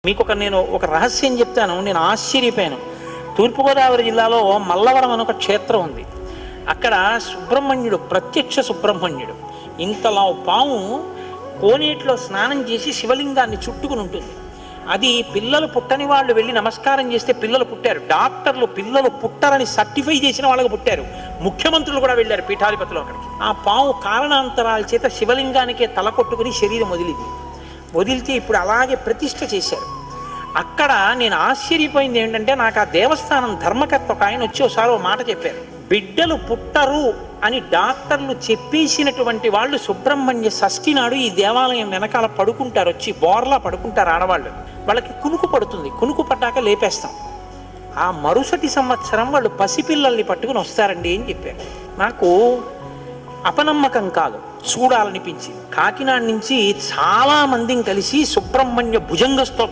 మీకు నేను ఒక రహస్యం చెప్తాను, నేను ఆశ్చర్యపోయాను. తూర్పుగోదావరి జిల్లాలో మల్లవరం అని ఒక క్షేత్రం ఉంది. అక్కడ సుబ్రహ్మణ్యుడు, ప్రత్యక్ష సుబ్రహ్మణ్యుడు, ఇంతలా పాము కోనేటిలో స్నానం చేసి శివలింగాన్ని చుట్టుకుని ఉంటుంది. అది పిల్లలు పుట్టని వాళ్ళు వెళ్ళి నమస్కారం చేస్తే పిల్లలు పుట్టారు. డాక్టర్లు పిల్లలు పుట్టారని సర్టిఫై చేసిన వాళ్ళకి పుట్టారు. ముఖ్యమంత్రులు కూడా వెళ్ళారు పీఠాధిపతులు అక్కడికి. ఆ పాము కారణాంతరాల చేత శివలింగానికే తల కొట్టుకుని శరీరం వదిలితే ఇప్పుడు అలాగే ప్రతిష్ఠ చేశారు. అక్కడ నేను ఆశ్చర్యపోయింది ఏంటంటే, నాకు ఆ దేవస్థానం ధర్మకర్త ఒక ఆయన వచ్చి ఒకసారి ఓ మాట చెప్పారు. బిడ్డలు పుట్టరు అని డాక్టర్లు చెప్పేసినటువంటి వాళ్ళు సుబ్రహ్మణ్య షష్ఠి నాడు ఈ దేవాలయం వెనకాల పడుకుంటారు, వచ్చి బోర్లా పడుకుంటారు ఆడవాళ్ళు. వాళ్ళకి కునుకు పడుతుంది, కునుకు పడ్డాక లేపేస్తాం. ఆ మరుసటి సంవత్సరం వాళ్ళు పసిపిల్లల్ని పట్టుకుని వస్తారండి అని చెప్పారు. నాకు అపనమ్మకం కాదు, చూడాలనిపించింది. కాకినాడ నుంచి చాలా మందిని కలిసి సుబ్రహ్మణ్య భుజంగ స్తోత్రం